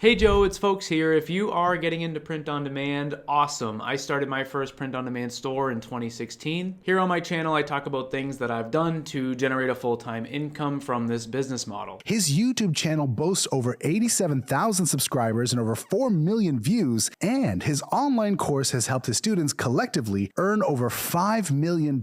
Hey Joe, it's Folks here. If you are getting into print on demand, awesome. I started my first print on demand store in 2016. Here on my channel, I talk about things that I've done to generate a full-time income from this business model. His YouTube channel boasts over 87,000 subscribers and over 4 million views, and his online course has helped his students collectively earn over $5 million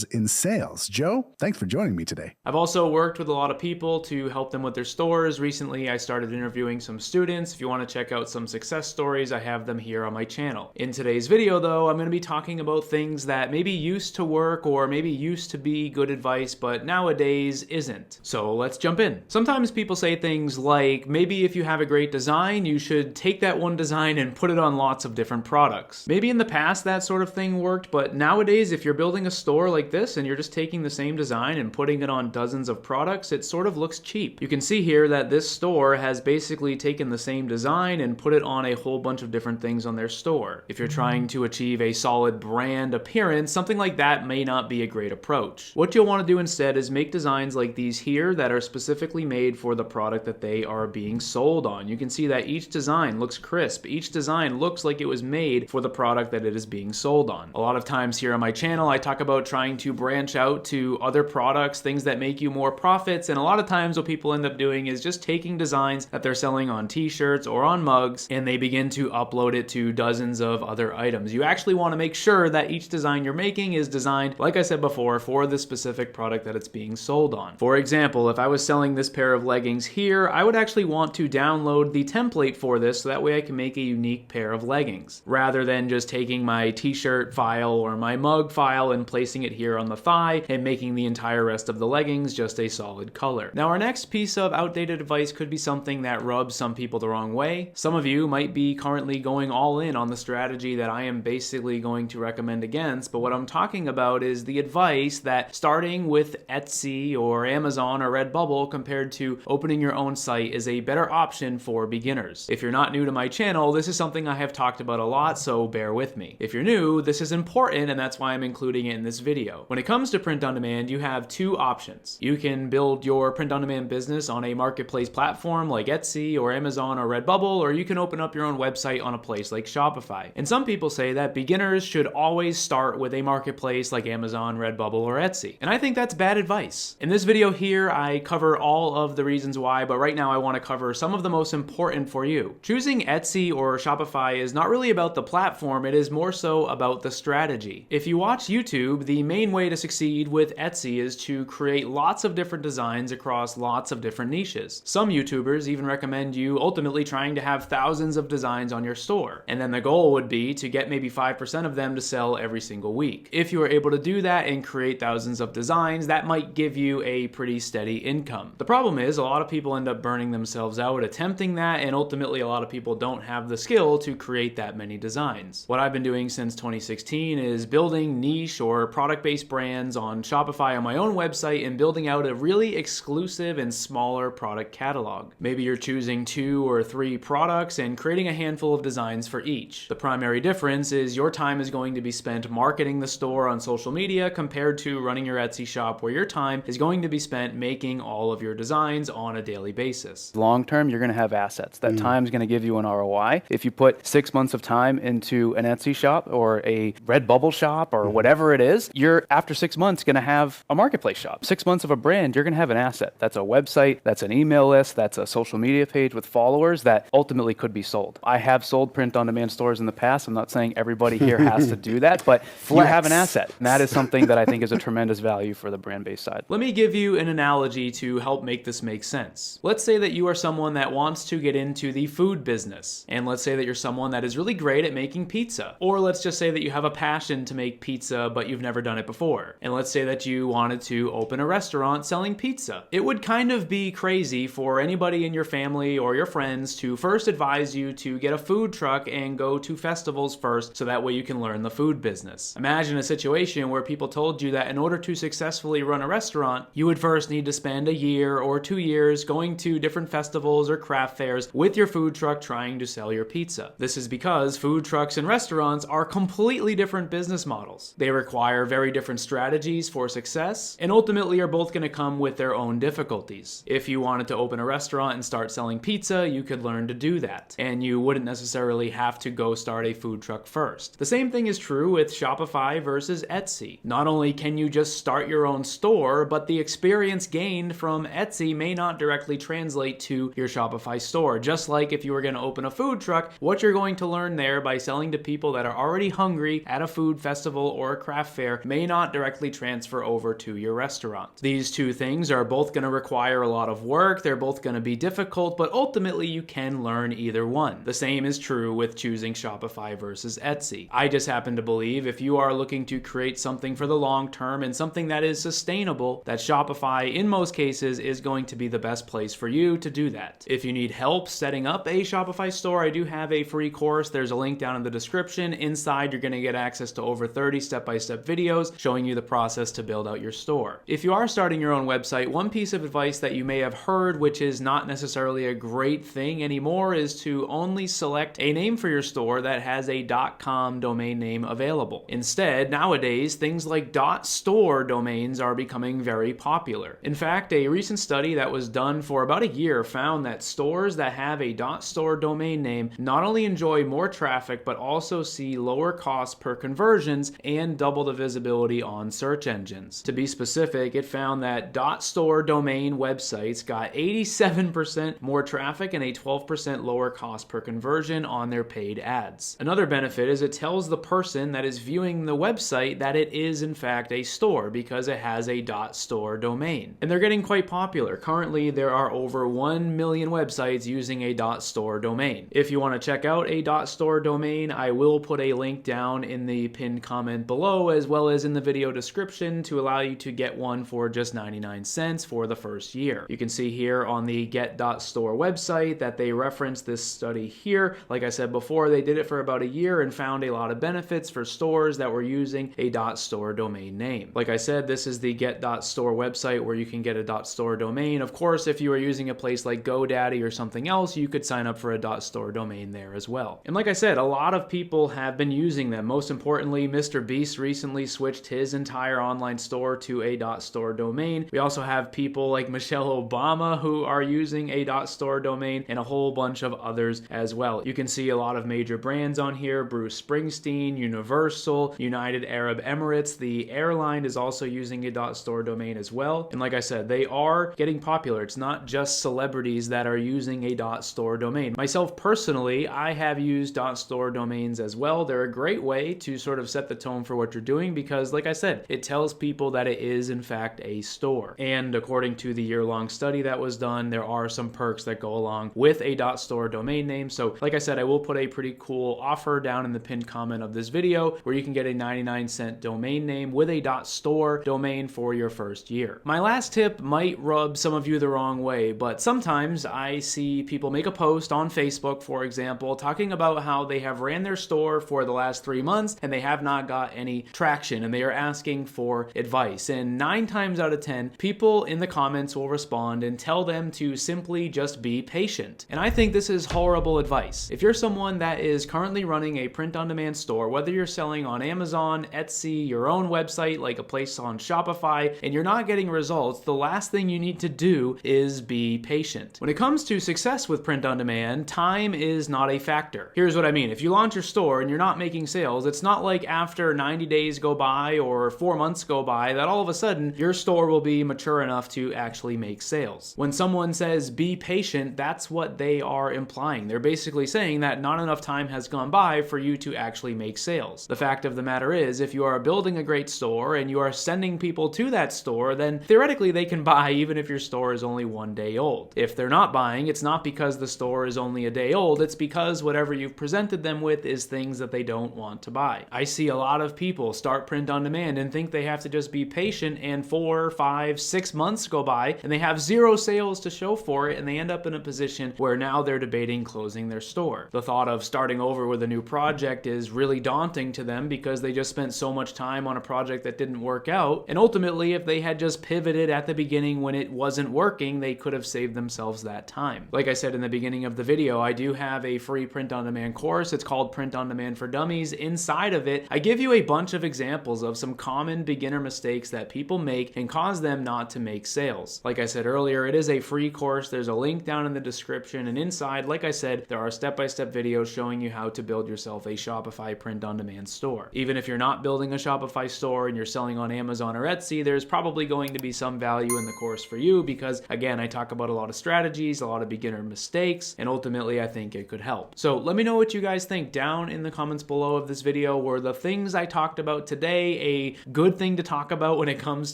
in sales. Joe, thanks for joining me today. I've also worked with a lot of people to help them with their stores. Recently, I started interviewing some students. If you want to check out some success stories, I have them here on my channel. In today's video though, I'm going to be talking about things that maybe used to work or maybe used to be good advice, but nowadays isn't. So let's jump in. Sometimes people say things like, maybe if you have a great design, you should take that one design and put it on lots of different products. Maybe in the past that sort of thing worked, but nowadays if you're building a store like this and you're just taking the same design and putting it on dozens of products, it sort of looks cheap. You can see here that this store has basically taken the same design and put it on a whole bunch of different things on their store. If you're trying to achieve a solid brand appearance, something like that may not be a great approach. What you'll want to do instead is make designs like these here that are specifically made for the product that they are being sold on. You can see that each design looks crisp. Each design looks like it was made for the product that it is being sold on. A lot of times here on my channel, I talk about trying to branch out to other products, things that make you more profits, and a lot of times what people end up doing is just taking designs that they're selling on t-shirts or on mugs, and they begin to upload it to dozens of other items. You actually want to make sure that each design you're making is designed, like I said before, for the specific product that it's being sold on. For example, if I was selling this pair of leggings here, I would actually want to download the template for this so that way I can make a unique pair of leggings, rather than just taking my t-shirt file or my mug file and placing it here on the thigh and making the entire rest of the leggings just a solid color. Now our next piece of outdated advice could be something that rubs some people the wrong way. Some of you might be currently going all in on the strategy that I am basically going to recommend against, but what I'm talking about is the advice that starting with Etsy or Amazon or Redbubble compared to opening your own site is a better option for beginners. If you're not new to my channel, this is something I have talked about a lot, so bear with me. If you're new, this is important and that's why I'm including it in this video. When it comes to print on demand, you have two options. You can build your print on demand business on a marketplace platform like Etsy or Amazon or Redbubble, or you can open up your own website on a place like Shopify. And some people say that beginners should always start with a marketplace like Amazon, Redbubble, or Etsy. And I think that's bad advice. In this video here, I cover all of the reasons why, but right now I want to cover some of the most important for you. Choosing Etsy or Shopify is not really about the platform, it is more so about the strategy. If you watch YouTube, the main way to succeed with Etsy is to create lots of different designs across lots of different niches. Some YouTubers even recommend you ultimately trying to have thousands of designs on your store. And then the goal would be to get maybe 5% of them to sell every single week. If you are able to do that and create thousands of designs, that might give you a pretty steady income. The problem is a lot of people end up burning themselves out attempting that, and ultimately a lot of people don't have the skill to create that many designs. What I've been doing since 2016 is building niche or product-based brands on Shopify on my own website and building out a really exclusive and smaller product catalog. Maybe you're choosing 2 or 3 products and creating a handful of designs for each. The primary difference is your time is going to be spent marketing the store on social media compared to running your Etsy shop, where your time is going to be spent making all of your designs on a daily basis. Long term, you're going to have assets. That time is going to give you an ROI. If you put 6 months of time into an Etsy shop or a Redbubble shop or whatever it is, you're after 6 months going to have a marketplace shop. 6 months of a brand, you're going to have an asset. That's a website, that's an email list, that's a social media page with followers that ultimately could be sold. I have sold print on demand stores in the past. I'm not saying everybody here has to do that, but you have an asset. And that is something that I think is a tremendous value for the brand-based side. Let me give you an analogy to help make this make sense. Let's say that you are someone that wants to get into the food business. And let's say that you're someone that is really great at making pizza. Or let's just say that you have a passion to make pizza, but you've never done it before. And let's say that you wanted to open a restaurant selling pizza. It would kind of be crazy for anybody in your family or your friends to first advise you to get a food truck and go to festivals first so that way you can learn the food business. Imagine a situation where people told you that in order to successfully run a restaurant, you would first need to spend a year or 2 years going to different festivals or craft fairs with your food truck trying to sell your pizza. This is because food trucks and restaurants are completely different business models. They require very different strategies for success and ultimately are both going to come with their own difficulties. If you wanted to open a restaurant and start selling pizza, you you could learn to do that. And you wouldn't necessarily have to go start a food truck first. The same thing is true with Shopify versus Etsy. Not only can you just start your own store, but the experience gained from Etsy may not directly translate to your Shopify store. Just like if you were going to open a food truck, what you're going to learn there by selling to people that are already hungry at a food festival or a craft fair may not directly transfer over to your restaurant. These two things are both going to require a lot of work, they're both going to be difficult, but ultimately you can learn either one. The same is true with choosing Shopify versus Etsy. I just happen to believe if you are looking to create something for the long term and something that is sustainable, that Shopify in most cases is going to be the best place for you to do that. If you need help setting up a Shopify store, I do have a free course. There's a link down in the description. Inside, you're going to get access to over 30 step-by-step videos showing you the process to build out your store. If you are starting your own website, one piece of advice that you may have heard, which is not necessarily a great thing anymore, is to only select a name for your store that has a .com domain name available. Instead, nowadays, things like .store domains are becoming very popular. In fact, a recent study that was done for about a year found that stores that have a .store domain name not only enjoy more traffic, but also see lower costs per conversions and double the visibility on search engines. To be specific, it found that .store domain websites got 87% more traffic and a 12% lower cost per conversion on their paid ads. Another benefit is it tells the person that is viewing the website that it is in fact a store because it has a .store domain. And they're getting quite popular. Currently, there are over 1 million websites using a .store domain. If you want to check out a .store domain, I will put a link down in the pinned comment below as well as in the video description to allow you to get one for just 99 cents for the first year. You can see here on the get.store website that they reference this study here. Like I said before, they did it for about a year and found a lot of benefits for stores that were using a .store domain name. Like I said, this is the get.store website where you can get a .store domain. Of course, if you are using a place like GoDaddy or something else, you could sign up for a .store domain there as well. And like I said, a lot of people have been using them. Most importantly, Mr. Beast recently switched his entire online store to a .store domain. We also have people like Michelle Obama who are using a .store domain and a whole bunch of others as well. You can see a lot of major brands on here: Bruce Springsteen, Universal, United Arab Emirates. The airline is also using a .store domain as well. And like I said, they are getting popular. It's not just celebrities that are using a .store domain. Myself personally, I have used .store domains as well. They're a great way to sort of set the tone for what you're doing because, like I said, it tells people that it is in fact a store. And according to the year-long study that was done, there are some perks that go along with a .store domain name. So like I said, I will put a pretty cool offer down in the pinned comment of this video where you can get a 99-cent domain name with a .store domain for your first year. My last tip might rub some of you the wrong way, but sometimes I see people make a post on Facebook, for example, talking about how they have ran their store for the last 3 months and they have not got any traction and they are asking for advice. And 9 times out of 10, people in the comments will respond and tell them to simply just be patient. And I think this is horrible advice. If you're someone that is currently running a print-on-demand store, whether you're selling on Amazon, Etsy, your own website, like a place on Shopify, and you're not getting results, the last thing you need to do is be patient. When it comes to success with print-on-demand, time is not a factor. Here's what I mean. If you launch your store and you're not making sales, it's not like after 90 days go by or 4 months go by that all of a sudden your store will be mature enough to actually make sales. When someone says be patient, that's what they are implying. They're basically saying that not enough time has gone by for you to actually make sales. The fact of the matter is, if you are building a great store and you are sending people to that store, then theoretically they can buy even if your store is only 1 day old. If they're not buying, it's not because the store is only a day old, it's because whatever you've presented them with is things that they don't want to buy. I see a lot of people start print on demand and think they have to just be patient, and 4, 5, 6 months go by and they have 0 sales to show for it, and they end up in a position where now they're debating closing their store. The thought of starting over with a new project is really daunting to them because they just spent so much time on a project that didn't work out, and ultimately if they had just pivoted at the beginning when it wasn't working, they could have saved themselves that time. Like I said in the beginning of the video, I do have a free print-on-demand course. It's called Print on Demand for Dummies. Inside of it, I give you a bunch of examples of some common beginner mistakes that people make and cause them not to make sales. Like I said earlier, it is a free course. There's a link down in the description description, and inside, like I said, there are step-by-step videos showing you how to build yourself a Shopify print-on-demand store. Even if you're not building a Shopify store and you're selling on Amazon or Etsy, there's probably going to be some value in the course for you because, again, I talk about a lot of strategies, a lot of beginner mistakes, and ultimately I think it could help. So let me know what you guys think down in the comments below of this video. Were the things I talked about today a good thing to talk about when it comes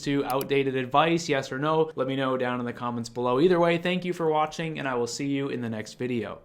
to outdated advice? Yes or no? Let me know down in the comments below. Either way, thank you for watching, and I will see you in the next video.